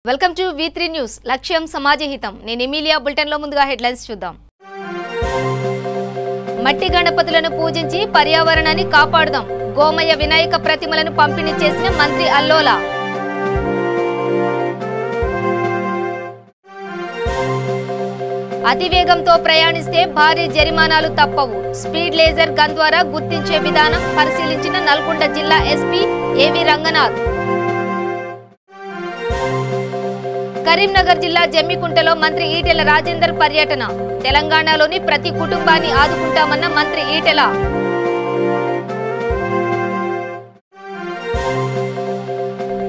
Welcome to V3 news. లక్ష్యం సమాజహితం. నేను Emilia. Bulletin లో ముందుగా హెడ్లైన్స్ చూద్దాం. మట్టి గణపతులను పూజించి పర్యావరణాన్ని కాపాడుదాం. గోమయ వినాయక ప్రతిమలను పంపిణీ చేసిన మంత్రి అల్లోల. అతివేగంతో ప్రయాణిస్తే భారీ జరిమానాలు తప్పవు. స్పీడ్ లేజర్ గన్ ద్వారా గుర్తించే విధానం పరిశీలించిన నల్గొండ జిల్లా ఎస్పీ ఏవి రంగనాథ్. కరీంనగర్ జిల్లా జమ్మికుంటలో మంత్రి ఈటెల రాజేందర్ పర్యటన. తెలంగాణలోని ప్రతి కుటుంబాన్ని ఆదుకుంటామన్న మంత్రి ఈటెల.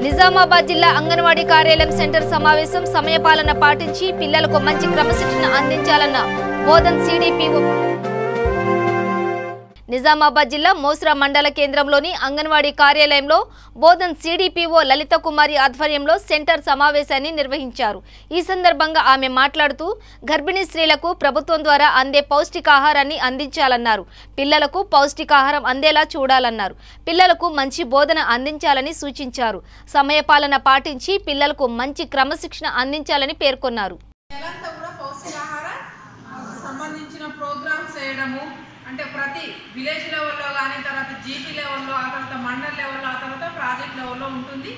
నిజామాబాద్ జిల్లా అంగన్వాడీ కార్యాలయం సెంటర్ సమావేశం. సమయపాలన పాటించి పిల్లలకు మంచి క్రమశిక్షణ అందించాలన్న బోధన్ సిడిపిఓ. నిజామాబాద్ జిల్లా మోస్రా మండల కేంద్రంలోని అంగన్వాడీ కార్యాలయంలో బోధన్ సిడిపిఓ లలిత కుమారి ఆధ్వర్యంలో సెంటర్ సమావేశాన్ని నిర్వహించారు. ఈ సందర్భంగా ఆమె మాట్లాడుతూ గర్భిణీ స్త్రీలకు ప్రభుత్వం ద్వారా అందే పౌష్టికాహారాన్ని అందించాలన్నారు. పిల్లలకు పౌష్టికాహారం అందేలా చూడాలన్నారు. పిల్లలకు మంచి బోధన అందించాలని సూచించారు. సమయపాలన పాటించి పిల్లలకు మంచి క్రమశిక్షణ అందించాలని పేర్కొన్నారు. అంటే ప్రతి విలేజ్ లెవెల్లో కానీ, తర్వాత జీపీ లెవెల్లో, ఆ తర్వాత మండల్ లెవెల్లో, ఆ తర్వాత ప్రాజెక్ట్ లెవెల్లో ఉంటుంది.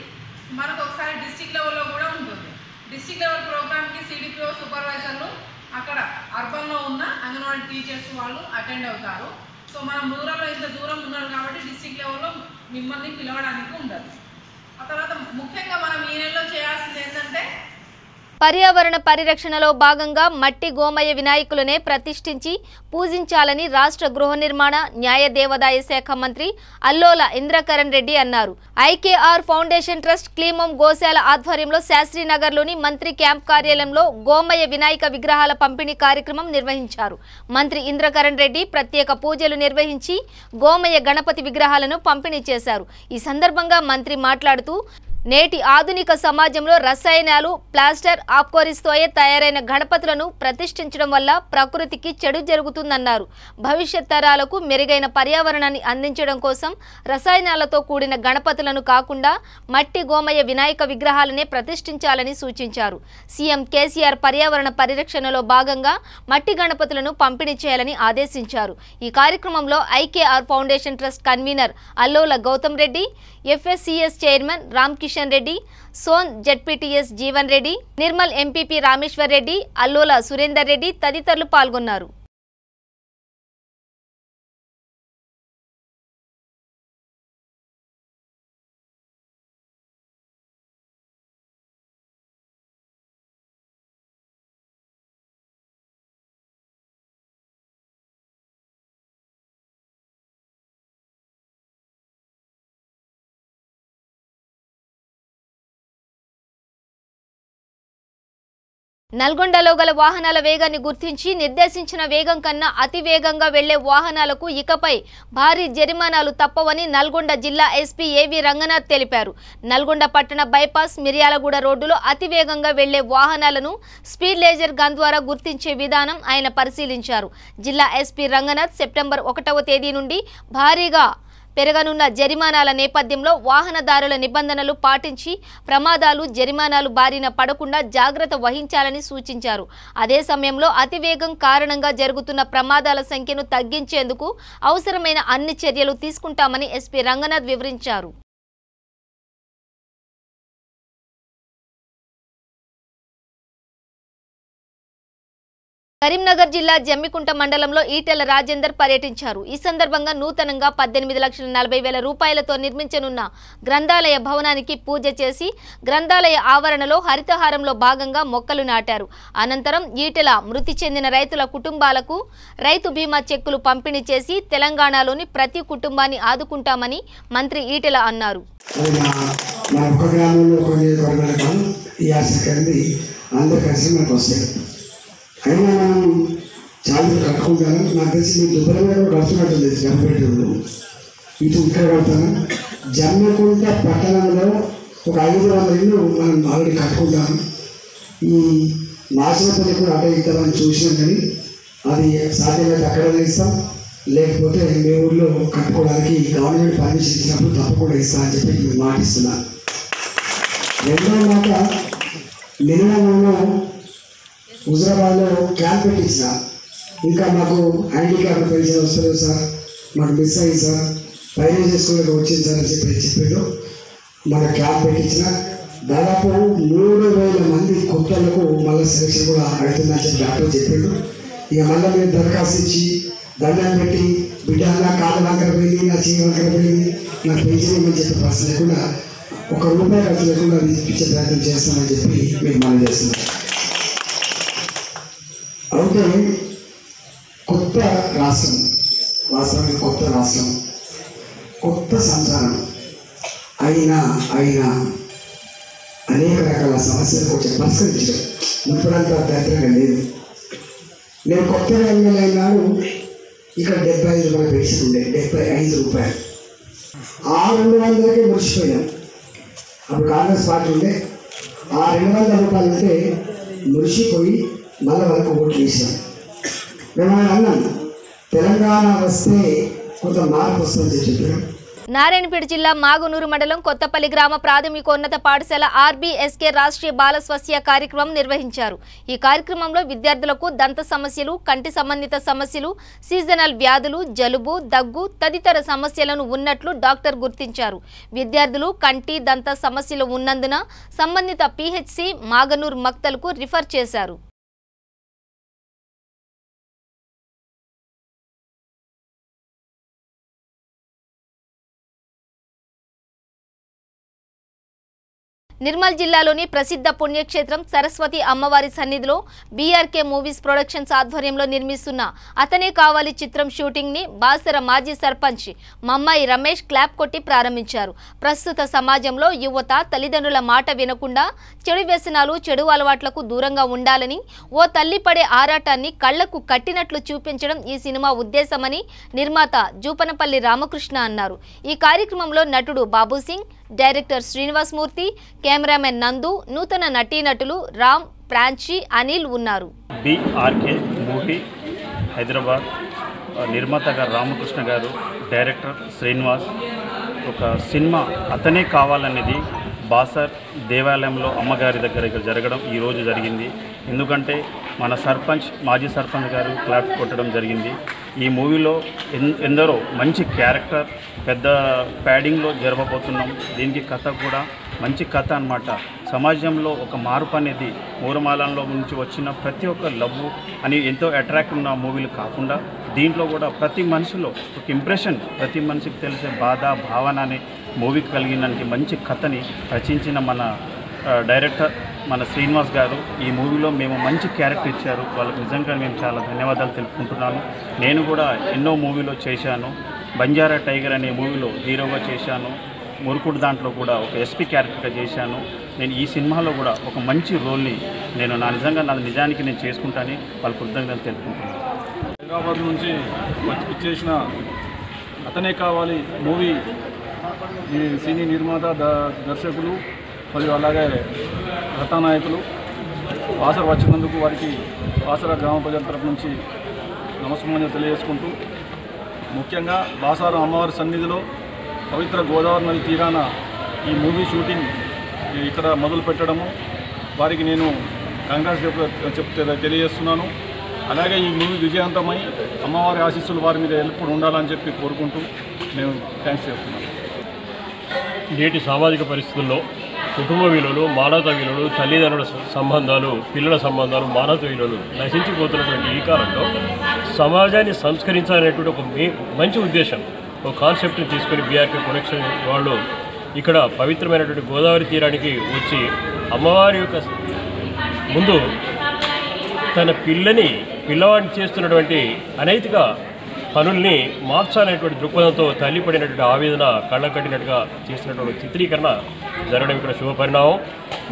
మనకు ఒకసారి డిస్ట్రిక్ట్ లెవెల్లో కూడా ఉంటుంది. డిస్ట్రిక్ట్ లెవెల్ ప్రోగ్రామ్కి సిడిపిఓ సూపర్వైజర్లు అక్కడ అర్బన్లో ఉన్న అంగన్వాడీ టీచర్స్ వాళ్ళు అటెండ్ అవుతారు. సో మనం రూరల్లో ఇంత దూరం ఉన్నాం కాబట్టి డిస్ట్రిక్ట్ లెవెల్లో మిమ్మల్ని పిలవడానికి ఉండదు. ఆ తర్వాత ముఖ్యంగా మనం ఈ నెలలో చేయాల్సింది ఏంటంటే పర్యావరణ పరిరక్షణలో భాగంగా మట్టి గోమయ వినాయకులనే ప్రతిష్ఠించి పూజించాలని రాష్ట్ర గృహ నిర్మాణ న్యాయ దేవాదాయ శాఖ మంత్రి అల్లోల ఇంద్రకరణ్ రెడ్డి అన్నారు. ఐకేఆర్ ఫౌండేషన్ ట్రస్ట్ క్లీమం గోశాల ఆధ్వర్యంలో శాస్త్రీనగర్లోని మంత్రి క్యాంప్ కార్యాలయంలో గోమయ వినాయక విగ్రహాల పంపిణీ కార్యక్రమం నిర్వహించారు. మంత్రి ఇంద్రకరణ్ రెడ్డి ప్రత్యేక పూజలు నిర్వహించి గోమయ గణపతి విగ్రహాలను పంపిణీ చేశారు. ఈ సందర్భంగా మంత్రి మాట్లాడుతూ నేటి ఆధునిక సమాజంలో రసాయనాలు, ప్లాస్టర్ ఆప్కోరిస్తో తయారైన గణపతులను ప్రతిష్ఠించడం వల్ల ప్రకృతికి చెడు జరుగుతుందన్నారు. భవిష్యత్ తరాలకు మెరుగైన పర్యావరణాన్ని అందించడం కోసం రసాయనాలతో కూడిన గణపతులను కాకుండా మట్టి గోమయ వినాయక విగ్రహాలనే ప్రతిష్ఠించాలని సూచించారు. సీఎం కేసీఆర్ పర్యావరణ పరిరక్షణలో భాగంగా మట్టి గణపతులను పంపిణీ చేయాలని ఆదేశించారు. ఈ కార్యక్రమంలో IKR foundation trust convener Allola Goutham Reddy, FSCS chairman Ram Kishan Reddy, Son ZPTS Jeevan Reddy, Nirmal MPP Rameshwar Reddy, Allola Surender Reddy తదితరులు పాల్గొన్నారు. నల్గొండలో గల వాహనాల వేగాన్ని గుర్తించి నిర్దేశించిన వేగం కన్నా అతి వేగంగా వెళ్లే వాహనాలకు ఇకపై భారీ జరిమానాలు తప్పవని నల్గొండ జిల్లా ఎస్పీ ఏవి రంగనాథ్ తెలిపారు. నల్గొండ పట్టణ బైపాస్ మిర్యాలగూడ రోడ్డులో అతి వేగంగా వెళ్లే వాహనాలను స్పీడ్ లేజర్ గన్ ద్వారా గుర్తించే విధానం ఆయన పరిశీలించారు. జిల్లా ఎస్పీ రంగనాథ్ సెప్టెంబర్ 1వ తేదీ నుండి భారీగా పెరగనున్న జరిమానాల నేపథ్యంలో వాహనదారుల నిబంధనలు పాటించి ప్రమాదాలు, జరిమానాలు బారిన పడకుండా జాగ్రత్త వహించాలని సూచించారు. అదే సమయంలో అతివేగం కారణంగా జరుగుతున్న ప్రమాదాల సంఖ్యను తగ్గించేందుకు అవసరమైన అన్ని చర్యలు తీసుకుంటామని ఎస్పీ రంగనాథ్ వివరించారు. కరీంనగర్ జిల్లా జమ్మికుంట మండలంలో ఈటెల రాజేందర్ పర్యటించారు. ఈ సందర్భంగా నూతనంగా 18,40,000 రూపాయలతో నిర్మించనున్న గ్రంథాలయ భవనానికి పూజ చేసి గ్రంథాలయ ఆవరణలో హరితహారంలో భాగంగా మొక్కలు నాటారు. అనంతరం ఈటెల మృతి చెందిన రైతుల కుటుంబాలకు రైతు బీమా చెక్కులు పంపిణీ చేసి తెలంగాణలోని ప్రతి కుటుంబాన్ని ఆదుకుంటామని మంత్రి ఈటెల అన్నారు. అయినా మనం చాలా కట్టుకుంటాను. నాకు తెలిసి మీ దుబ్బల మీద కడుతున్నట్టుంది జమ్మపేటలో. ఇటు ఇక్కడ కడతాను. జమ్మకుంట పట్టణంలో ఒక 500 ఇల్లు మనం ఆల్రెడీ కట్టుకుంటాము. ఈ నాశనపల్లి కూడా అటే ఇద్దామని చూసినాం, కానీ అది సాధ్యమైతే అక్కడ ఇస్తాం, లేకపోతే మీ ఊళ్ళో కట్టుకోవడానికి గవర్నమెంట్ పర్మిషన్ ఇచ్చినప్పుడు తప్పకుండా ఇస్తా అని చెప్పి మాట ఇస్తున్నాను. రెండో మాట, నిన్న నేను హుజరాబాద్లో క్యాంప్ పెట్టించిన, ఇంకా మాకు హ్యాండిక్యాప్ పెన్షన్ వస్తలేదు సార్, మాకు మిస్ అయ్యి సార్, పైన చేసుకునే వచ్చింది సార్ అని చెప్పాడు. మన క్యాంప్ పెట్టించిన దాదాపు 3,000 మంది కొత్తలకు మళ్ళీ సెలక్షన్ కూడా అవుతుందని చెప్పి డాక్టర్ చెప్పాడు. ఇక మళ్ళీ మీరు దరఖాస్తు ఇచ్చి దండం పెట్టి బిడ్డ నా కాలు వంకర పోయింది, నా చెయ్యి వంకర పోయింది, నాకు పెన్షన్ ఇవ్వని చెప్పే పరిస్థితి లేకుండా, ₹1 ఖర్చు లేకుండా అది ఇప్పించే ప్రయత్నం చేస్తామని చెప్పి మీకు మనం చేస్తున్నాం. అయితే కొత్త రాష్ట్రం, వాస్తవానికి కొత్త రాష్ట్రం, కొత్త సంసారం అయినా అనేక రకాల సమస్యలు కొంచెం పరిష్కరించడం ముప్పుడంతా దరిద్రంగా లేదు. నేను కొత్తగా ఎమ్మెల్యేనాడు ఇక్కడ ₹75 పెన్షన్ ఉండే, ₹75 600కే మురిసిపోయాం. అప్పుడు కాంగ్రెస్ పార్టీ ఉండే, ఆ ₹200 ఉంటే మురిసిపోయి మళ్ళీ వరకు ఓట్లు వేసాం. మేము అన్నాం తెలంగాణ వస్తే కొంత మార్పు వస్తుందని చెప్పారు. నారాయణపేట జిల్లా మాగునూరు మండలం కొత్తపల్లి గ్రామ ప్రాథమికోన్నత పాఠశాల ఆర్బీఎస్కే రాష్ట్రీయ బాల స్వాస్థ్య కార్యక్రమం నిర్వహించారు. ఈ కార్యక్రమంలో విద్యార్థులకు దంత సమస్యలు, కంటి సంబంధిత సమస్యలు, సీజనల్ వ్యాధులు, జలుబు, దగ్గు తదితర సమస్యలను ఉన్నట్లు డాక్టర్ గుర్తించారు. విద్యార్థులు కంటి దంత సమస్యలు ఉన్నందున సంబంధిత పిహెచ్సి మాగనూర్ మక్తల్కు రిఫర్ చేశారు. నిర్మల్ జిల్లాలోని ప్రసిద్ధ పుణ్యక్షేత్రం సరస్వతి అమ్మవారి సన్నిధిలో బీఆర్కే మూవీస్ ప్రొడక్షన్స్ ఆధ్వర్యంలో నిర్మిస్తున్న అతనే కావాలి చిత్రం షూటింగ్ ని బాసర మాజీ సర్పంచ్ మమ్మాయి రమేష్ క్లాప్ కొట్టి ప్రారంభించారు. ప్రస్తుత సమాజంలో యువత తల్లిదండ్రుల మాట వినకుండా చెడు వ్యసనాలు, చెడు అలవాట్లకు దూరంగా ఉండాలని ఓ తల్లి పడే ఆరాటాన్ని కళ్లకు కట్టినట్లు చూపించడం ఈ సినిమా ఉద్దేశమని నిర్మాత జూపనపల్లి రామకృష్ణ అన్నారు. ఈ కార్యక్రమంలో నటుడు బాబు సింగ్, డైరెక్టర్ శ్రీనివాస్ మూర్తి, కెమెరామెన్ నందు, నూతన నటీనటులు రామ్, ప్రాంచి, అనిల్ ఉన్నారు. బీఆర్కే మూవీ హైదరాబాద్ నిర్మాతగా రామకృష్ణ గారు, డైరెక్టర్ శ్రీనివాస్. ఒక సినిమా అతనే కావాలనేది బాసర్ దేవాలయంలో అమ్మగారి దగ్గర ఇక్కడ జరగడం ఈరోజు జరిగింది. ఎందుకంటే మన సర్పంచ్, మాజీ సర్పంచ్ గారు క్లాప్ కొట్టడం జరిగింది. ఈ మూవీలో ఎందరో మంచి క్యారెక్టర్, పెద్ద ప్యాడింగ్లో జరగబోతున్నాం. దీనికి కథ కూడా మంచి కథ అన్నమాట. సమాజంలో ఒక మార్పు అనేది మూరమాలంలో నుంచి వచ్చిన ప్రతి ఒక్క లవ్ అని ఎంతో అట్రాక్ట్ ఉన్న మూవీలు కాకుండా దీంట్లో కూడా ప్రతి మనిషిలో ఒక ఇంప్రెషన్, ప్రతి మనిషికి తెలిసే బాధ, భావన అనే మూవీకి కలిగినటువంటి మంచి కథని రచించిన మన డైరెక్టర్ మన శ్రీనివాస్ గారు ఈ మూవీలో మేము మంచి క్యారెక్టర్ ఇచ్చారు. వాళ్ళకి నిజంగా మేము చాలా ధన్యవాదాలు తెలుపుకుంటున్నాను. నేను కూడా ఎన్నో మూవీలో చేశాను. బంజారా టైగర్ అనే మూవీలో హీరోగా చేశాను. మురుకుడు దాంట్లో కూడా ఒక ఎస్పీ క్యారెక్టర్గా చేశాను. నేను ఈ సినిమాలో కూడా ఒక మంచి రోల్ని నేను నిజానికి నేను చేసుకుంటానని వాళ్ళ కృతజ్ఞతలు తెలుపుకుంటున్నాను. హైదరాబాద్ నుంచి వచ్చేసిన అతనే కావాలి మూవీ సినీ నిర్మాత, దర్శకులు మరియు అలాగే కథానాయకులు బాసర వచ్చినందుకు వారికి బాసర గ్రామ ప్రజల తరపు నుంచి నమస్కారం తెలియజేసుకుంటూ, ముఖ్యంగా బాసర అమ్మవారి సన్నిధిలో పవిత్ర గోదావరి నది తీరాన ఈ మూవీ షూటింగ్ ఇక్కడ మొదలు పెట్టడము వారికి నేను కంగ్రాట్స్ తెలియజేస్తున్నాను. అలాగే ఈ మూవీ విజయవంతమై అమ్మవారి ఆశీస్సులు వారి మీద ఎప్పుడు ఉండాలని చెప్పి కోరుకుంటూ నేను థ్యాంక్స్ చేస్తున్నాను. నేటి సామాజిక పరిస్థితుల్లో కుటుంబ విలువలు, మానవతా విలువలు, తల్లిదండ్రుల సంబంధాలు, పిల్లల సంబంధాలు, మానవతా విలువలు నశించిపోతున్నటువంటి ఈ కాలంలో సమాజాన్ని సంస్కరించాలనేటువంటి ఒక మంచి ఉద్దేశం, ఒక కాన్సెప్ట్ని తీసుకొని బీఆర్కే ప్రొడక్షన్ వాళ్ళు ఇక్కడ పవిత్రమైనటువంటి గోదావరి తీరానికి వచ్చి అమ్మవారి యొక్క ముందు తన పిల్లవాడిని చేస్తున్నటువంటి అనైతిక పనుల్ని మార్చాలనేటువంటి దృక్పథంతో తల్లి పడినటువంటి ఆవేదన కళ్ళ కట్టినట్టుగా చేసినటువంటి చిత్రీకరణ జరగడం ఇక్కడ శుభపరిణామం.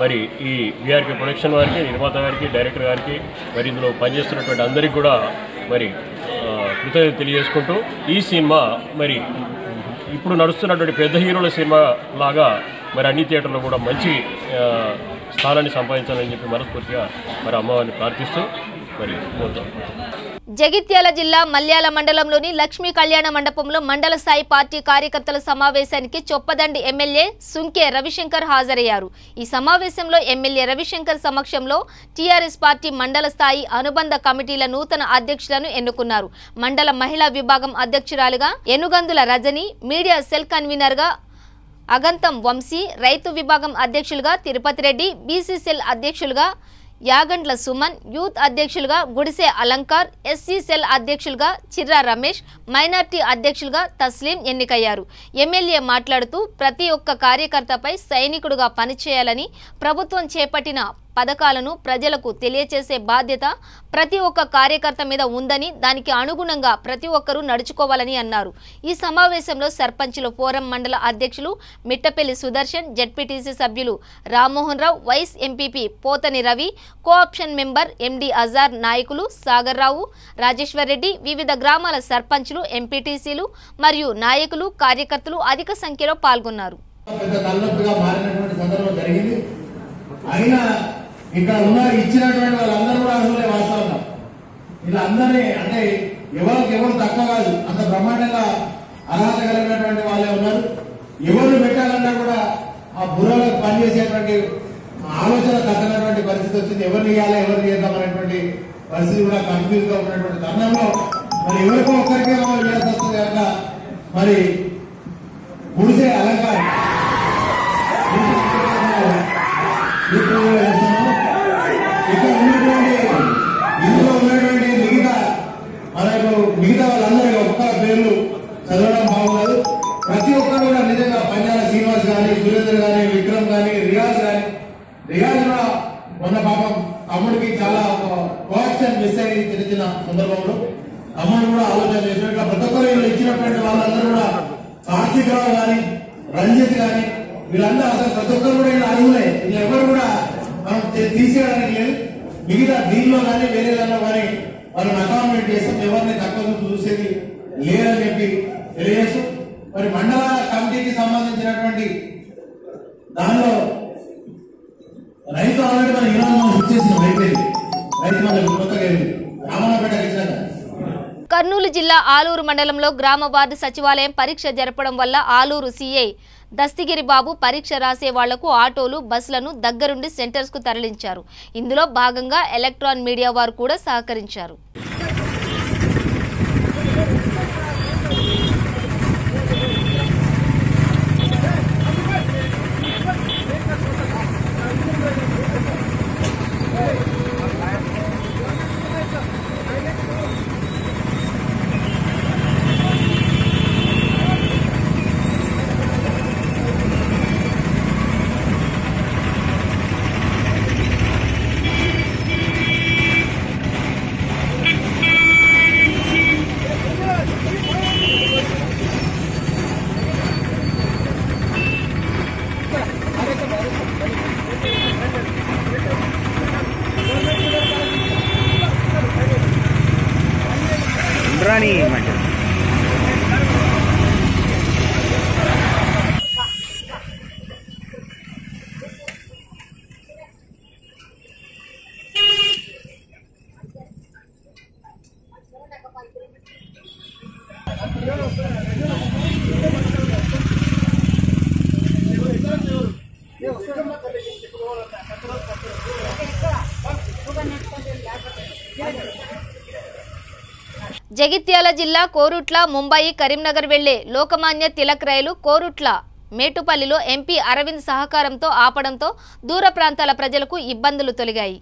మరి ఈ బీఆర్కే ప్రొడక్షన్ వారికి, నిర్మాత గారికి, డైరెక్టర్ గారికి, మరి ఇందులో పనిచేస్తున్నటువంటి అందరికీ కూడా మరి కృతజ్ఞత తెలియజేసుకుంటూ ఈ సినిమా మరి ఇప్పుడు నడుస్తున్నటువంటి పెద్ద హీరోల సినిమా లాగా మరి అన్ని థియేటర్లో కూడా మంచి స్థానాన్ని సంపాదించాలని చెప్పి మనస్ఫూర్తిగా మరి అమ్మవారిని ప్రార్థిస్తూ మరి కోరుతాం. జగిత్యాల జిల్లా మల్యాల మండలంలోని లక్ష్మీ కళ్యాణ మండపంలో మండల స్థాయి పార్టీ కార్యకర్తల సమావేశానికి చొప్పదండి ఎమ్మెల్యే సుంకే రవిశంకర్ హాజరయ్యారు. ఈ సమావేశంలో ఎమ్మెల్యే రవిశంకర్ సమక్షంలో టీఆర్ఎస్ పార్టీ మండల స్థాయి అనుబంధ కమిటీల నూతన అధ్యక్షులను ఎన్నుకున్నారు. మండల మహిళా విభాగం అధ్యక్షురాలుగా ఎనుగందుల రజని, మీడియా సెల్ కన్వీనర్గా అగంతం వంశీ, రైతు విభాగం అధ్యక్షులుగా తిరుపతి రెడ్డి, బీసీ సెల్ అధ్యక్షులుగా యాగండ్ల సుమన్, యూత్ అధ్యక్షులుగా గుడిసె అలంకార్, ఎస్సీ సెల్ అధ్యక్షులుగా చిర్రా రమేష్, మైనార్టీ అధ్యక్షులుగా తస్లీం ఎన్నికయ్యారు. ఎమ్మెల్యే మాట్లాడుతూ ప్రతి ఒక్క కార్యకర్తపై సైనికుడుగా పనిచేయాలని, ప్రభుత్వం చేపట్టిన పథకాలను ప్రజలకు తెలియచేసే బాధ్యత ప్రతి ఒక్క కార్యకర్త మీద ఉందని, దానికి అనుగుణంగా ప్రతి ఒక్కరూ నడుచుకోవాలని అన్నారు. ఈ సమావేశంలో సర్పంచుల ఫోరం మండల అధ్యక్షులు మిట్టపల్లి సుదర్శన్, జెడ్పీటీసీ సభ్యులు Rammohan Rao, vice MPP Pothani Ravi, cooption member MD Azhar నాయకులు సాగర్ రావు, రాజేశ్వర్ రెడ్డి, వివిధ గ్రామాల సర్పంచులు, ఎంపీటీసీలు మరియు నాయకులు, కార్యకర్తలు అధిక సంఖ్యలో పాల్గొన్నారు. ఇక్కడ ఉన్న ఇచ్చినటువంటి వాళ్ళందరూ కూడా అసలే వాస్తవంగా ఇలా అందరినీ అంటే ఎవరు తక్కువ కాదు, అంత బ్రహ్మాండంగా అర్హత కలిగినటువంటి వాళ్ళే ఉన్నారు. ఎవరు పెట్టాలన్నా కూడా ఆ బుర్రలకు పనిచేసేటువంటి ఆలోచన తగ్గనటువంటి పరిస్థితి వచ్చింది. ఎవరిని ఇవ్వాలా ఎవరిని చేద్దామనేటువంటి పరిస్థితి కూడా కన్ఫ్యూజ్ గా ఉన్నటువంటి తరుణంలో మరి ఎవరికో ఒక్కరికే చేయాల్సి వస్తుంది కనుక మరి గుడిసే అలంకారం ఇందులో ఉన్నటువంటి మిగతా వాళ్ళందరూ ఒక్క పేర్లు చదవడం బాగుండదు. ప్రతి ఒక్కరు కూడా నిజంగా పంజాల శ్రీనివాస్ కానీ, సురేందర్ కానీ, విక్రమ్ కానీ, రియాజ్ కూడా మొన్న పాపం తమ్ముడికి చాలా కోఆప్షన్ మిస్ అయ్యి చిన్న సందర్భంలో తమ్ముడు కూడా ఆలోచన చేసినట్టు ప్రతి ఒక్కరు ఇచ్చినటువంటి వాళ్ళందరూ కూడా కార్తీక్ రావు కానీ, రంజిత్ కానీ వీళ్ళందరూ అసలు ప్రతి ఒక్కరు కూడా ఇలా అడుగులే. వీళ్ళు ఎవరు కూడా మనం తీసేయడానికి లేదు. మిగతా దీనిలో కానీ వేరే దానిలో కానీ వాళ్ళని అకామిడేట్ చేస్తాం, ఎవరిని తక్కువ చూసేది లేదని చెప్పి తెలియజేస్తూ మరి మండల కమిటీకి సంబంధించినటువంటి దానిలో రైతు ఆల్రెడీ మన ఈరోజు మనం ఇచ్చేసినాం. రైతు మనకు కొత్తగా రామన్నపేట కృష్ణ. కర్నూలు జిల్లా ఆలూరు మండలంలో గ్రామ వార్డు సచివాలయం పరీక్ష జరపడం వల్ల ఆలూరు సీఐ దస్తిగిరి బాబు పరీక్ష రాసే వాళ్లకు ఆటోలు, బస్సులను దగ్గరుండి సెంటర్స్ కు తరలించారు. ఇందులో భాగంగా ఎలక్ట్రాన్ మీడియా వారు కూడా సహకరించారు. జగిత్యాల జిల్లా కోరుట్ల, ముంబయి, కరీంనగర్ వెళ్లే లోకమాన్య తిలక్ రైలు కోరుట్ల మేటుపల్లిలో ఎంపీ అరవింద్ సహకారంతో ఆపడంతో దూర ప్రాంతాల ప్రజలకు ఇబ్బందులు తొలగాయి.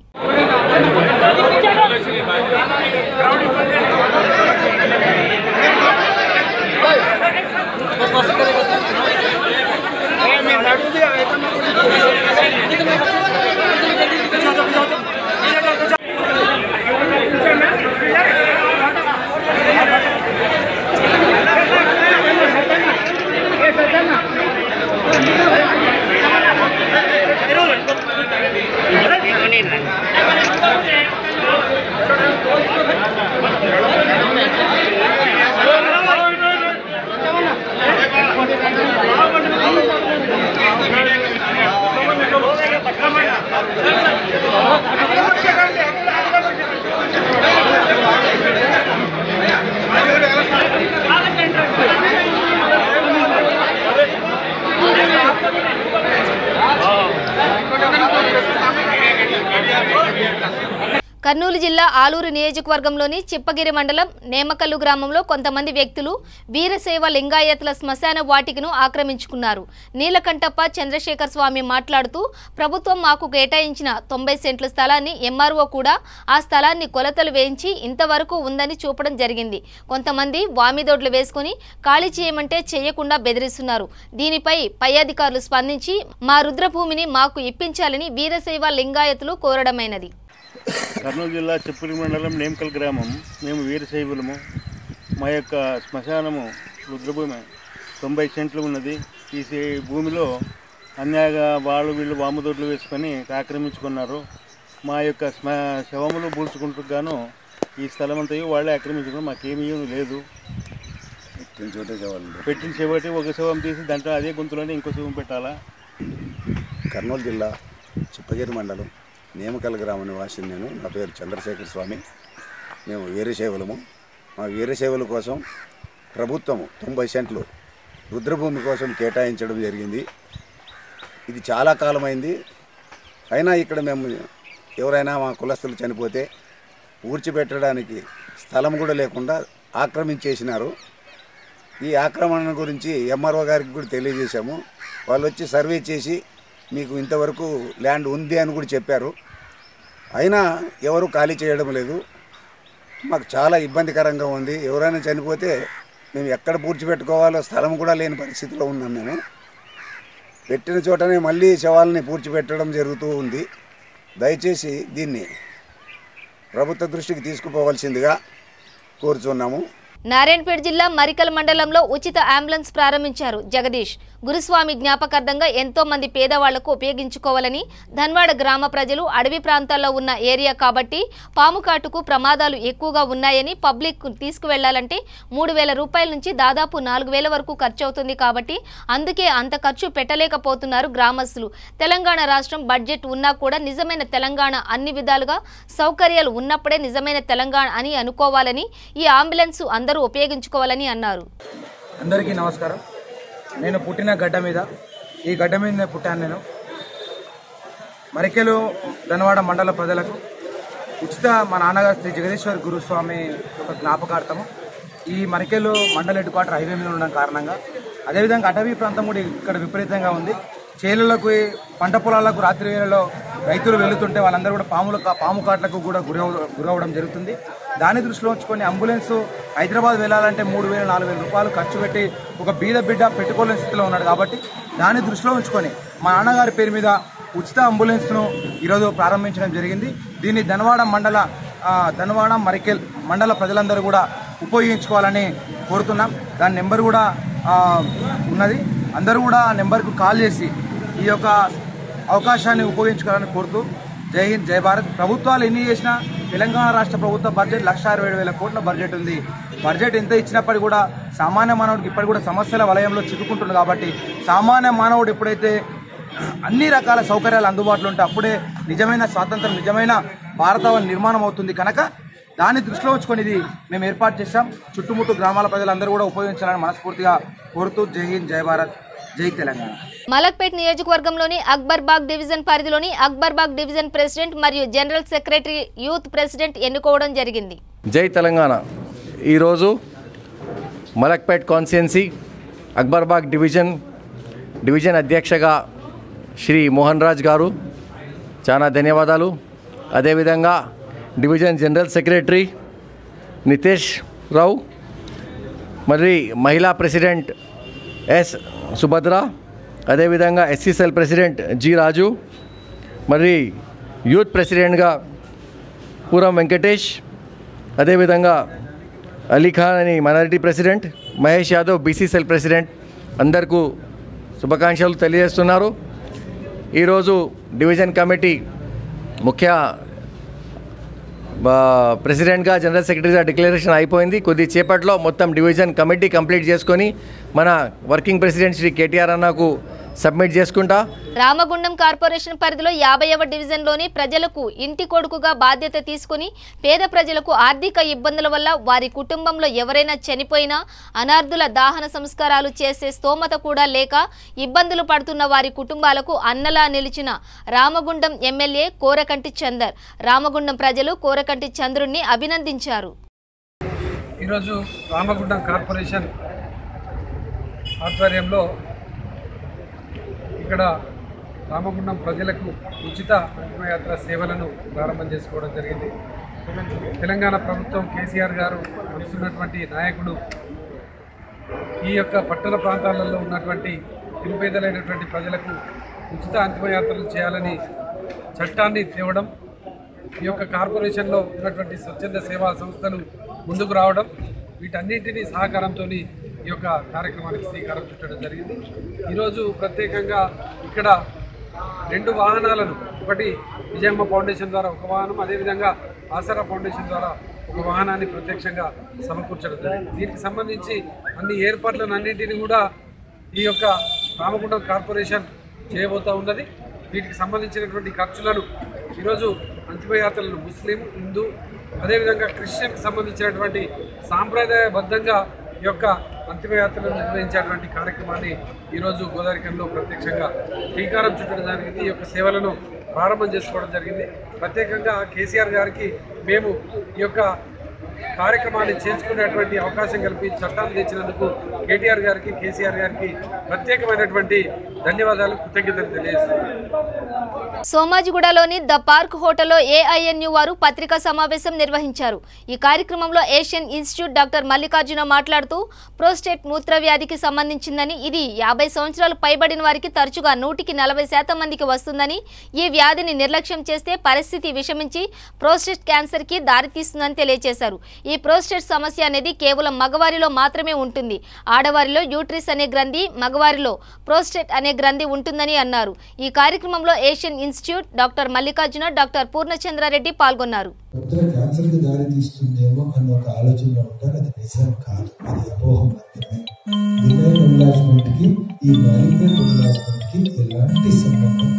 కర్నూలు జిల్లా ఆలూరు నియోజకవర్గంలోని చిప్పగిరి మండలం నేమకల్లు గ్రామంలో కొంతమంది వ్యక్తులు వీరశైవ లింగాయతుల శ్మశాన వాటికను ఆక్రమించుకున్నారు. నీలకంఠప్ప చంద్రశేఖర్ స్వామి మాట్లాడుతూ ప్రభుత్వం మాకు కేటాయించిన 90 సెంట్ల స్థలాన్ని ఎంఆర్ఓ కూడా ఆ స్థలాన్ని కొలతలు వేయించి ఇంతవరకు ఉందని చూపడం జరిగింది. కొంతమంది వామిదోడ్లు వేసుకుని ఖాళీ చేయమంటే చేయకుండా బెదిరిస్తున్నారు. దీనిపై పై అధికారులు స్పందించి మా రుద్రభూమిని మాకు ఇప్పించాలని వీరశైవ లింగాయతులు కోరడమైనది. కర్నూలు జిల్లా చిప్పగిరి మండలం నేమకల్ గ్రామం. మేము వీరశైవులము. మా యొక్క శ్మశానము రుద్రభూమి 90 సెంట్లు ఉన్నది. ఈ భూమిలో అన్యాయంగా వీళ్ళు వాముదొడ్లు వేసుకొని ఆక్రమించుకున్నారు. మా యొక్క శవములు పూడ్చుకుంటూ గాను ఈ స్థలం అంతా వాళ్ళే ఆక్రమించుకున్నారు. మాకేమీ లేదు. పెట్టిన చెవటి ఒక శవం తీసి దాంట్లో అదే గుంతులోనే ఇంకో శవం పెట్టాలా. కర్నూలు జిల్లా చిప్పగిరి మండలం నేమకల్ గ్రామ నివాసిని నేను. నా పేరు చంద్రశేఖర్ స్వామి. మేము వీరశైవులము. మా వీరశైవుల కోసం ప్రభుత్వం 90 సెంట్లు రుద్రభూమి కోసం కేటాయించడం జరిగింది. ఇది చాలా కాలమైంది. అయినా ఇక్కడ మేము ఎవరైనా మా కులస్తులు చనిపోతే పూడ్చిపెట్టడానికి స్థలం కూడా లేకుండా ఆక్రమించేసినారు. ఈ ఆక్రమణ గురించి ఎంఆర్ఓ గారికి కూడా తెలియజేశాము. వాళ్ళు వచ్చి సర్వే చేసి మీకు ఇంతవరకు ల్యాండ్ ఉంది అని కూడా చెప్పారు. అయినా ఎవరు ఖాళీ చేయడం లేదు. మాకు చాలా ఇబ్బందికరంగా ఉంది. ఎవరైనా చనిపోతే మేము ఎక్కడ పూడ్చిపెట్టుకోవాలో స్థలం కూడా లేని పరిస్థితిలో ఉన్నాం. మేము పెట్టిన చోటనే మళ్ళీ శవాలని పూడ్చిపెట్టడం జరుగుతూ ఉంది. దయచేసి దీన్ని ప్రభుత్వ దృష్టికి తీసుకుపోవాల్సిందిగా కోరుచున్నాము. నారాయణపేట జిల్లా మరికల్ మండలంలో ఉచిత అంబులెన్స్ ప్రారంభించారు. జగదీష్ గురుస్వామి జ్ఞాపకార్థంగా ఎంతో మంది పేదవాళ్లకు ఉపయోగించుకోవాలని ధన్వాడ గ్రామ ప్రజలు అడవి ప్రాంతాల్లో ఉన్న ఏరియా కాబట్టి పాము కాటుకు ప్రమాదాలు ఎక్కువగా ఉన్నాయని పబ్లిక్ తీసుకువెళ్లాలంటే 3,000 రూపాయల నుంచి దాదాపు 4,000 వరకు ఖర్చు అవుతుంది కాబట్టి అందుకే అంత ఖర్చు పెట్టలేకపోతున్నారు గ్రామస్తులు. తెలంగాణ రాష్ట్రం బడ్జెట్ ఉన్నా కూడా నిజమైన తెలంగాణ అన్ని విధాలుగా సౌకర్యాలు ఉన్నప్పుడే నిజమైన తెలంగాణ అని అనుకోవాలని ఈ అంబులెన్స్ అందరూ ఉపయోగించుకోవాలని అన్నారు. అందరికీ నమస్కారం. నేను పుట్టిన గడ్డ మీద ఈ గడ్డ మీద పుట్టాను. నేను మరికెలు ధనవాడ మండల ప్రజలకు ఉచిత మా నాన్నగారు శ్రీ జగదీశ్వర్ గురుస్వామి ఒక జ్ఞాపకార్థము ఈ మరికెలు మండల హెడ్ క్వార్టర్ హైవే మీద ఉండడం కారణంగా అదేవిధంగా అటవీ ప్రాంతం కూడా ఇక్కడ విపరీతంగా ఉంది. చేనులకు పంట పొలాలకు రాత్రి వేళలో రైతులు వెళుతుంటే వాళ్ళందరూ కూడా పాము కాట్లకు కూడా గురవడం జరుగుతుంది. దాన్ని దృష్టిలో ఉంచుకొని అంబులెన్స్ హైదరాబాద్ వెళ్ళాలంటే 3,000 4,000 రూపాయలు ఖర్చు పెట్టి ఒక బీద బిడ్డ పెట్టుకోలేని స్థితిలో ఉన్నాడు. కాబట్టి దాన్ని దృష్టిలో ఉంచుకొని మా నాన్నగారి పేరు మీద ఉచిత అంబులెన్స్ను ఈరోజు ప్రారంభించడం జరిగింది. దీన్ని ధనవాడ మరికెల్ మండల ప్రజలందరూ కూడా ఉపయోగించుకోవాలని కోరుతున్నాం. దాని నెంబర్ కూడా ఉన్నది. అందరూ కూడా ఆ నెంబర్కు కాల్ చేసి ఈ యొక్క అవకాశాన్ని ఉపయోగించుకోవాలని కోరుతూ జై హింద్ జై భారత్. ప్రభుత్వాలు ఎన్ని చేసినా తెలంగాణ రాష్ట్ర ప్రభుత్వ బడ్జెట్ 1,67,000 కోట్ల బడ్జెట్ ఉంది. బడ్జెట్ ఎంత ఇచ్చినప్పటికీ కూడా సామాన్య మానవుడికి ఇప్పటికి కూడా సమస్యల వలయంలో చిక్కుకుంటుంది. కాబట్టి సామాన్య మానవుడు ఎప్పుడైతే అన్ని రకాల సౌకర్యాలు అందుబాటులో ఉంటే అప్పుడే నిజమైన స్వాతంత్రం, నిజమైన భారతావని నిర్మాణం అవుతుంది. కనుక దాన్ని దృష్టిలో ఉంచుకొని ఇది మేము ఏర్పాటు చేశాం. చుట్టుముట్టు గ్రామాల ప్రజలందరూ కూడా ఉపయోగించాలని మనస్ఫూర్తిగా కోరుతూ జై హింద్ జై భారత్ జై తెలంగాణ. మలక్పేట్ నియోజకవర్గంలోని అక్బర్బాగ్ డివిజన్ పరిధిలోని అక్బర్బాగ్ డివిజన్ ప్రెసిడెంట్ మరియు జనరల్ సెక్రటరీ యూత్ ప్రెసిడెంట్ ఎన్నుకోవడం జరిగింది. జై తెలంగాణ. ఈరోజు మలక్పేట్ కాన్స్టిట్యుయెన్సీ అక్బర్బాగ్ డివిజన్ అధ్యక్షగా శ్రీ మోహన్ రాజ్ గారు, చాలా ధన్యవాదాలు. అదేవిధంగా డివిజన్ జనరల్ సెక్రటరీ నితేష్ రావు, మరి మహిళా ప్రెసిడెంట్ ఎస్ సుభద్ర, అదేవిధంగా ఎస్సీ సెల్ ప్రెసిడెంట్ జి రాజు, మరి యూత్ ప్రెసిడెంట్గా పూరం వెంకటేష్, అదేవిధంగా అలీఖాన్ అని minority president, Mahesh Yadav BC cell president, అందరికీ శుభాకాంక్షలు తెలియజేస్తున్నారు. ఈరోజు డివిజన్ కమిటీ ముఖ్య ప్రెసిడెంట్గా జనరల్ సెక్రటరీగా డిక్లరేషన్ అయిపోయింది. కొద్దిసేపట్లో మొత్తం డివిజన్ కమిటీ కంప్లీట్ చేసుకొని మన వర్కింగ్ ప్రెసిడెంట్ శ్రీ కేటీఆర్ అన్నకు సబ్మిట్ చేసుకుంటా. రామగుండం కార్పొరేషన్ పరిధిలో 50వ డివిజన్లోని ప్రజలకు ఇంటి కొడుకుగా బాధ్యత తీసుకుని పేద ప్రజలకు ఆర్థిక ఇబ్బందుల వల్ల వారి కుటుంబంలో ఎవరైనా చనిపోయినా అనార్థుల దాహన సంస్కారాలు చేసే స్తోమత కూడా లేక ఇబ్బందులు పడుతున్న వారి కుటుంబాలకు అన్నలా నిలిచిన రామగుండం ఎమ్మెల్యే కోరకంటి చందర్ రామగుండం ప్రజలు కోరకంటి చంద్రుణ్ణి అభినందించారు. ఈరోజు రామగుండం కార్పొరేషన్ ఆధ్వర్యంలో ఇక్కడ రామగుండం ప్రజలకు ఉచిత అంతిమయాత్ర సేవలను ప్రారంభం చేసుకోవడం జరిగింది. తెలంగాణ ప్రభుత్వం కేసీఆర్ గారు నడుస్తున్నటువంటి నాయకుడు ఈ యొక్క పట్టణ ప్రాంతాలలో ఉన్నటువంటి నిరుపేదలైనటువంటి ప్రజలకు ఉచిత అంతిమయాత్రలు చేయాలని చట్టాన్ని తేవడం, ఈ యొక్క కార్పొరేషన్లో ఉన్నటువంటి స్వచ్ఛంద సేవా సంస్థలు ముందుకు రావడం, వీటన్నింటినీ సహకారంతో ఈ యొక్క కార్యక్రమానికి శ్రీకారం చుట్టడం జరిగింది. ఈరోజు ప్రత్యేకంగా ఇక్కడ 2 వాహనాలను, ఒకటి విజయమ్మ ఫౌండేషన్ ద్వారా ఒక వాహనం, అదేవిధంగా ఆసరా ఫౌండేషన్ ద్వారా ఒక వాహనాన్ని ప్రత్యక్షంగా సమకూర్చడం జరిగింది. దీనికి సంబంధించి అన్ని ఏర్పాట్లను అన్నింటినీ కూడా ఈ యొక్క రామగుండం కార్పొరేషన్ చేయబోతూ ఉన్నది. వీటికి సంబంధించినటువంటి ఖర్చులను ఈరోజు అంతిమయాత్రలను ముస్లిం, హిందూ, అదేవిధంగా క్రిస్టియన్కి సంబంధించినటువంటి సాంప్రదాయబద్ధంగా ఈ యొక్క అంతిమయాత్రలను నిర్వహించేటువంటి కార్యక్రమాన్ని ఈరోజు గోదావరికంలో ప్రత్యక్షంగా శ్రీకారం చుట్టడం జరిగింది. ఈ యొక్క సేవలను ప్రారంభం చేసుకోవడం జరిగింది. ప్రత్యేకంగా కేసీఆర్ గారికి మేము ఈ యొక్క కార్యక్రమాన్ని చేసుకునేటువంటి అవకాశం కల్పి చట్టాలు తెచ్చినందుకు కేటీఆర్ గారికి, కేసీఆర్ గారికి ప్రత్యేకమైనటువంటి ధన్యవాదాలు, కృతజ్ఞతలు తెలియజేస్తున్నాను. సోమాజిగూడలోని ద పార్క్ హోటల్లో ఏఐఎన్యు వారు పత్రికా సమావేశం నిర్వహించారు. ఈ కార్యక్రమంలో ఏషియన్ ఇన్స్టిట్యూట్ డాక్టర్ మల్లికార్జున మాట్లాడుతూ ప్రోస్టేట్ మూత్ర వ్యాధికి సంబంధించిందని, ఇది 50 సంవత్సరాలు పైబడిన వారికి తరచుగా 140% మందికి వస్తుందని, ఈ వ్యాధిని నిర్లక్ష్యం చేస్తే పరిస్థితి విషమించి ప్రోస్టేట్ క్యాన్సర్కి దారితీస్తుందని తెలియజేశారు. ఈ ప్రోస్టేట్ సమస్య అనేది కేవలం మగవారిలో మాత్రమే ఉంటుంది. ఆడవారిలో యూట్రిస్ అనే గ్రంథి, మగవారిలో ప్రోస్టేట్ అనే గ్రంథి ఉంటుందని అన్నారు. ఈ కార్యక్రమంలో Asian institute doctor Mallikarjuna, doctor Purnachandra Reddy పాల్గొన్నారు. క్యాన్సర్కి దారి తీస్తుందేమో అన్న ఒక ఆలోచనలో ఉంటారు. అది నిజం కాదు, అది అపోహ మాత్రమే. బినైన్ ఎన్లార్జ్మెంట్ కి ఈ మాలిగ్నెంట్ ఎన్లార్జ్మెంట్ కి ఎలాంటి సంబంధం?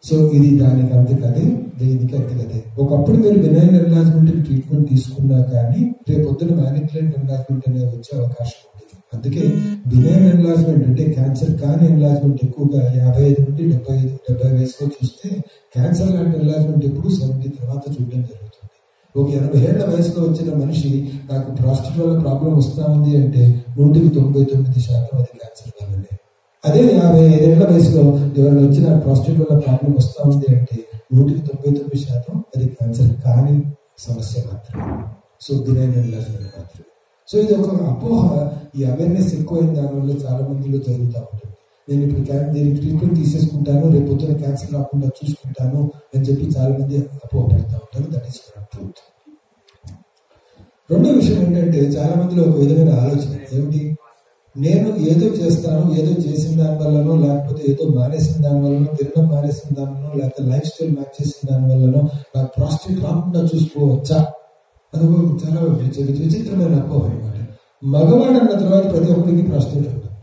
సో ఇది దానికి అంతకదే, దీనికి అంతకదే. ఒకప్పుడు మీరు బినైన్ ఎన్లార్జ్మెంట్ ట్రీట్మెంట్ తీసుకున్నా కానీ రేపు పొద్దున మాలిగ్నెంట్ ఎన్లార్జ్మెంట్ అనేది వచ్చే అవకాశం ఉంటుంది. అందుకే బినైన్ ఎన్లార్జ్మెంట్ అంటే క్యాన్సర్ కాని ఎన్లార్జ్మెంట్ ఎక్కువగా 55 నుండి 70 వయసులో చూస్తే, క్యాన్సర్ లాంటి ఎన్లార్జ్మెంట్ ఎప్పుడు 70 తర్వాత చూడడం జరుగుతుంది. ఒక 80 ఏళ్ల వయసులో వచ్చిన మనిషి నాకు ప్రాస్టేట్ వల్ల ప్రాబ్లం వస్తా ఉంది అంటే 99% అది క్యాన్సర్ వల్లనే. అదే 55 ఏళ్ల వయసులో ఎవరైనా వచ్చిన ప్రాస్టేట్ వల్ల ప్రాబ్లం వస్తా ఉంది అంటే 99% అది క్యాన్సర్ కాని సమస్య మాత్రమే. సో బినైన్ ఎన్లార్జ్మెంట్ మాత్రమే. సో ఇది ఒక అపోహ. ఈ అవేర్నెస్ ఎక్కువైన దానివల్ల చాలా మందిలో జరుగుతూ ఉంటుంది. నేను ఇప్పుడు దీనికి ట్రీట్మెంట్ తీసేసుకుంటాను, రేపు పొద్దున క్యాన్సర్ రాకుండా చూసుకుంటాను అని చెప్పి చాలా మంది అపోహపడుతూ ఉంటారు. That is not truth. రెండో విషయం ఏంటంటే, చాలా మందిలో ఒక విధమైన ఆలోచన ఏమిటి, నేను ఏదో చేస్తాను, ఏదో చేసిన దాని వల్లనో, లేకపోతే ఏదో మానేసిన దాని వల్లనో, తినడం మానేసిన దానివల్లనో, లేకపోతే లైఫ్ స్టైల్ మ్యాచ్ చేసిన దాని వల్లనో నాకు ప్రాస్టేట్ రాకుండా చూసుకోవచ్చా? అది చాలా విచిత్రమైన అపోహ అనమాట. మగవాడు అన్న తర్వాత ప్రతి ఒక్కరికి ప్రాస్టేట్ ఉంటుంది.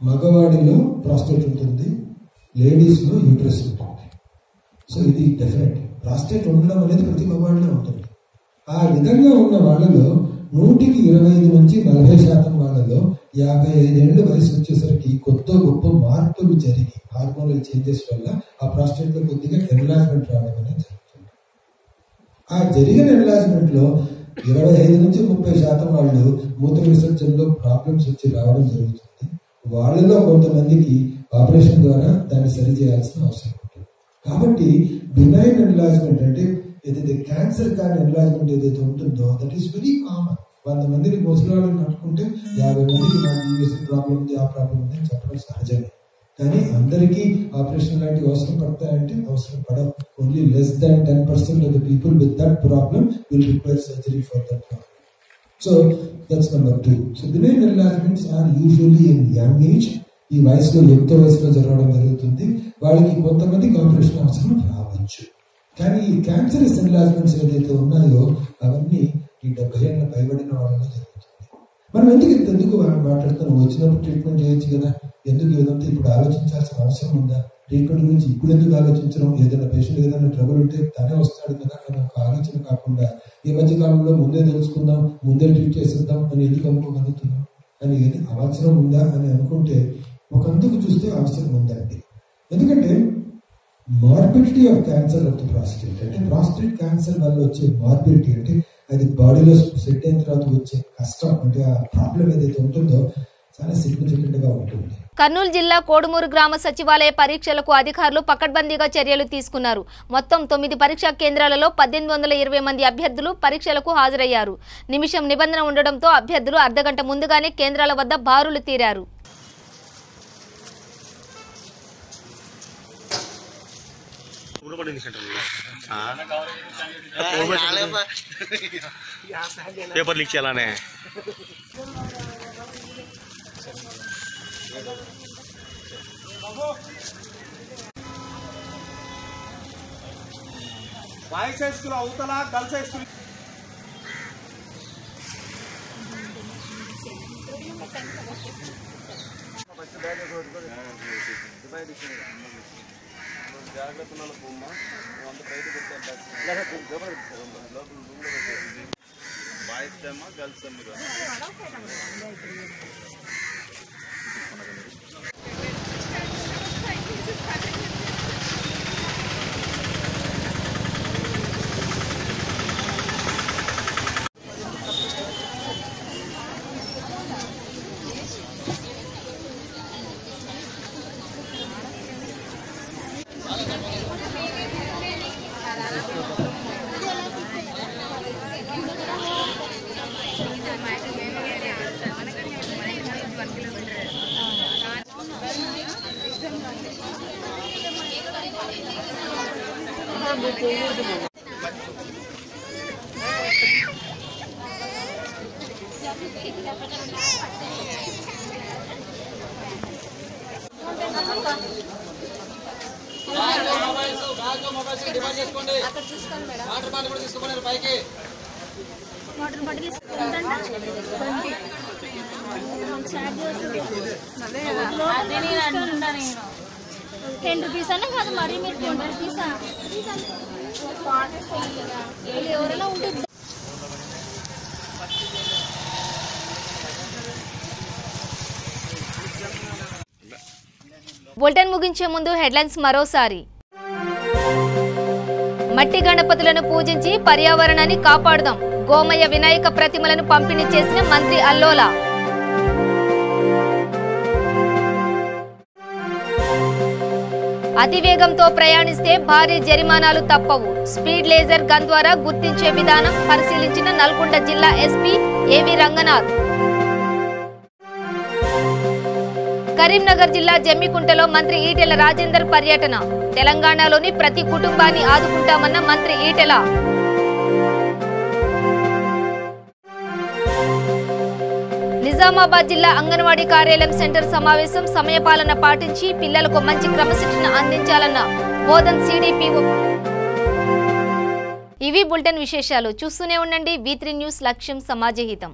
మగవాడిలో ప్రాస్టేట్ ఉంటుంది, లేడీస్లో యూట్రస్ ఉంటుంది. సో ఇది డెఫినెట్. ప్రాస్టేట్ ఉండడం అనేది ప్రతి మగవాడిలో ఉంటుంది. ఆ విధంగా ఉన్న వాళ్ళలో 125 నుంచి 40% వాళ్ళలో 55 ఏళ్ళ వయసు వచ్చేసరికి కొత్త గొప్ప మార్పులు జరిగి హార్మోనల్ చేంజెస్ వల్ల ఆ ప్రాస్టేట్ లో కొద్దిగా ఎన్లార్జ్మెంట్ రావడం అనేది జరుగుతుంది. ఆ జరిగిన ఎన్లార్జ్మెంట్ లో 25 నుంచి 30% వాళ్ళు మూత్ర విసర్జనలో ప్రాబ్లమ్స్ వచ్చి రావడం జరుగుతుంది. వాళ్ళలో కొంతమందికి ఆపరేషన్ ద్వారా దాన్ని సరి చేయాల్సిన అవసరం ఉంటుంది. కాబట్టి బినైన్ ఎన్లార్జ్మెంట్ అంటే ఏదైతే క్యాన్సర్ కాని ఎన్లార్జ్మెంట్ ఏదైతే ఉంటుందో దట్ ఈస్ వెరీ కామన్. 100 మందిని ముసలివాళ్ళని కట్టుకుంటే 50 మందికి నాకు ఈ ప్రాబ్లం ఉంది, ఆ ప్రాబ్లం ఉంది అని చెప్పడం సహజమే. కానీ అందరికీ ఆపరేషన్ లాంటివి అవసరం పడతాయంటే అవసరం పడవు. Only less than 10% of the people with that problem will require surgery for that problem. So that's number 2. So benign enlargements are usually in young age. ఈ వయసులో యుక్త వయసులో జరగడం జరుగుతుంది. వాళ్ళకి కొంతమందికి ఆపరేషన్ అవసరం రావచ్చు. కానీ ఈ క్యాన్సరస్ ఎన్లార్జ్మెంట్స్ ఏదైతే ఉన్నాయో అవన్నీ ఈ 70 ఏళ్ళ పైబడిన వాళ్ళలో జరుగుతుంది. మనం ఎందుకు మాట్లాడుతాను? వచ్చినప్పుడు ట్రీట్మెంట్ చేయొచ్చు కదా, ఎందుకు ఏదంతా ఇప్పుడు ఆలోచించాల్సిన అవసరం ఉందా? ట్రీట్మెంట్ గురించి ఇప్పుడు ఎందుకు ఆలోచించడం? ఏదైనా పేషెంట్ ఏదైనా ట్రబుల్ ఉంటే తనే వస్తాడు కదా అని ఒక ఆలోచన కాకుండా ఈ మధ్య కాలంలో ముందే తెలుసుకుందాం, ముందే ట్రీట్ చేసేద్దాం అని ఎందుకు అనుకోగలుగుతున్నాం అని అవసరం ఉందా అని అనుకుంటే ఒకందుకు చూస్తే అవసరం ఉందండి. ఎందుకంటే morbidity of cancer of the prostate అంటే ప్రాస్టేట్ క్యాన్సర్ వల్ల వచ్చే మార్బిడిటీ అంటే అది బాడీలో సెట్ అయిన తర్వాత వచ్చే కష్టం అంటే ఆ ప్రాబ్లం ఏదైతే ఉంటుందో చాలా సిగ్నిఫికెంట్ గా ఉంటుంది. కర్నూలు జిల్లా కోడుమూరు గ్రామ సచివాలయ పరీక్షలకు అధికారులు పకడ్బందీగా చర్యలు తీసుకున్నారు. మొత్తం 9 పరీక్షా కేంద్రాలలో 1820 మంది అభ్యర్థులు పరీక్షలకు హాజరయ్యారు. నిమిషం నిబంధన ఉండడంతో అభ్యర్థులు అర్ధగంట ముందుగానే కేంద్రాల వద్ద బారులు తీరారు. पेपर लीक चलाने బాయ్స్ హై స్కూల్ అవతల గర్ల్స్ హై స్కూల్ జాగ్రత్తలో బొమ్మ అంత బయట పెట్టారు బాయ్స్ ఏమో గర్ల్స్ ఏమో వాటర్ బాటిల్ ₹10 అన్నా కాదు మరి మీరు ₹20 ఎవరైనా ఉంటుంది. బులెటిన్ ముగించే ముందు హెడ్లైన్స్ మరోసారి. మట్టి గణపతులను పూజించి పర్యావరణాన్ని కాపాడుదాం. గోమయ వినాయక ప్రతిమలను పంపిణీ చేసిన మంత్రి అల్లోల. అతివేగంతో ప్రయాణిస్తే భారీ జరిమానాలు తప్పవు. స్పీడ్ లేజర్ గన్ ద్వారా గుర్తించే విధానం పరిశీలించిన నల్గొండ జిల్లా ఎస్పీ ఏవి రంగనాథ్. కరీంనగర్ జిల్లా జమ్మికుంటలో మంత్రి ఈటెల రాజేందర్ పర్యటన. తెలంగాణలోని ప్రతి కుటుంబాన్ని ఆదుకుంటామన్న మంత్రి ఈటెల. నిజామాబాద్ జిల్లా అంగన్వాడీ కార్యాలయం సెంటర్ సమావేశం. సమయపాలన పాటించి పిల్లలకు మంచి క్రమశిక్షణ అందించాలన్న బోధన్ సిడిపిఓ. ఇవి బులెటిన్ విశేషాలు. చూస్తూనే ఉండండి V3 న్యూస్. లక్ష్యం సమాజహితం.